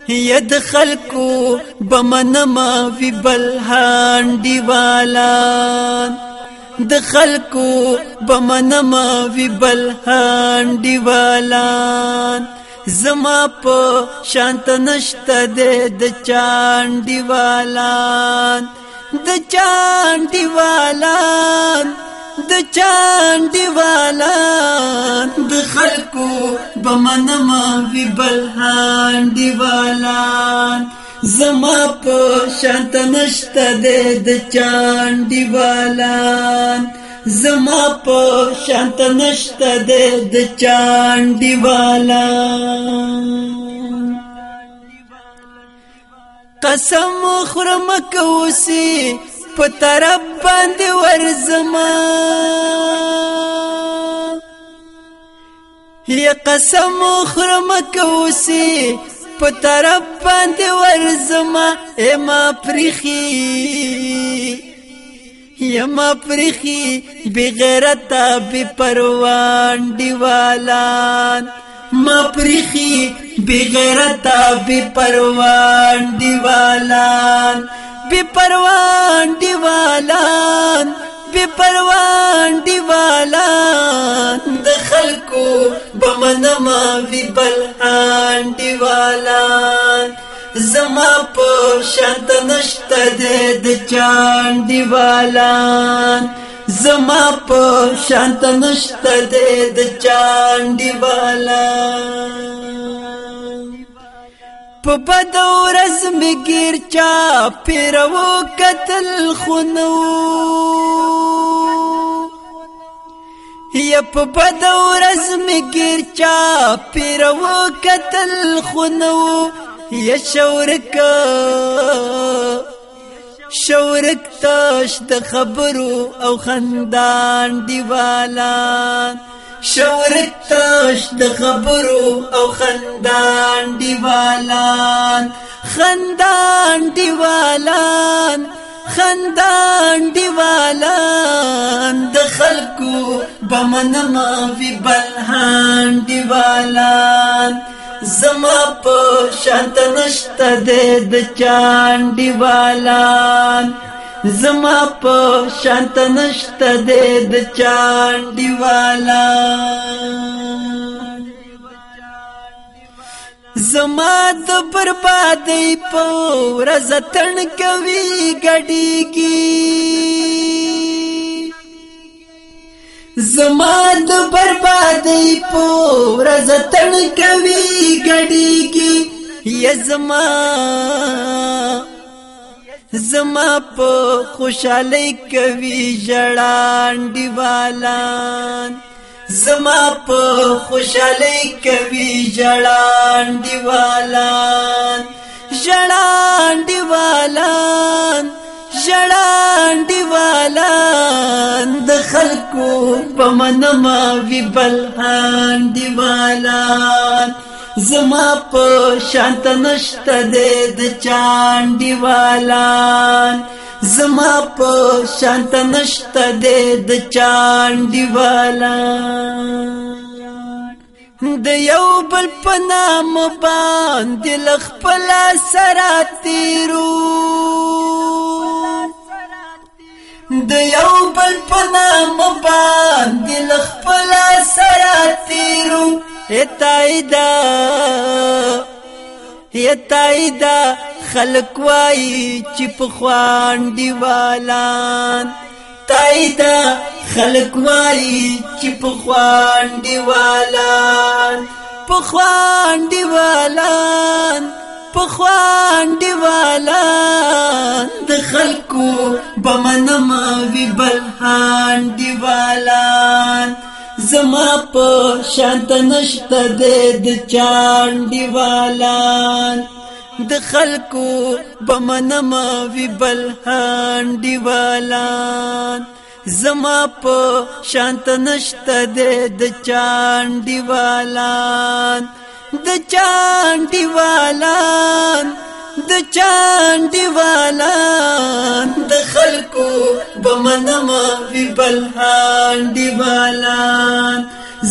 ید خلکو بمنما وی بلهان دیوالان د خلکو بمنما وی بلهان دیوالان زما په شانت نشته د چان دیوالان د چان دیوالان د چان دیوالان د خلکو بمنما وی بلهان دیوالان زما په شانت نشته د چان دیوالان زما په شانت نشته د چان دیوالان قسم خورم کوسی په طرف باندې ورزما یا قسم خورم کوسی په طرف باندې ورزما ما پرخي یا ما پرخي بغیرتا بی پروان دیوالان ما پرخي بغیرتا بی پروان دیوالان بی پروان دیوالان بی پروان دیوالان د خلکو بمنما وی بلهان دیوالان زما په شانت نشته د چان دیوالان زما په شانت نشته د چان دیوالان په بد ورځ مې ګیر چا پیرو قتل خونو یا په بد ورځ مې ګیر چا پیرو قتل خونو یا شورک تاش د خبرو او خندان دیوالان شورک تاش د خبرو او خندان دیوالان خندان دیوالان خندان دیوالان د خلکو بمنما وی بلهان دیوالان زما په شانت نشته د چان دیوالان زما په شانت نشته د چان دیوالان زما د بربادۍ په ورځ تڼ کوي ګډیږي زما د بربادۍ په ورځ تڼ کوي ګډیږي یا زما په خوشحالۍ کوي ژړان دیوالان زما په خوشحالۍ کوي ژړان دیوالان ژړان دیوالان ژړان دیوالان د خلکو بمنما وی بلهان دیوالان زما په شانت نشته د چان دیوالان زما په شانت نشته د چان دیوالان د یو بل په نام باندې لخپل سره تیرو د یو بل په نام باندې لخپل سره تیرو یتایدا خلق وای چې په خوان دیوالان تایدا خلق وای چې په خوان دیوالان په خوان دیوالان په خوان دیوالان د خلکو بمنما وی بلهان دیوالان زما په شانت نشته د چان دیوالان د خلکو بمنما وی بلهان دیوالان زما په شانت نشته د چان دیوالان د چان دیوالان د چان دیوالان د خلکو بمنما وی بلهان دیوالان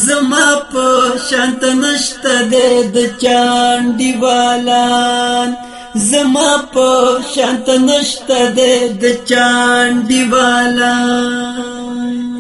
زما په شانت نشته د چانډیوالان زما په شانت نشته د چانډیوالان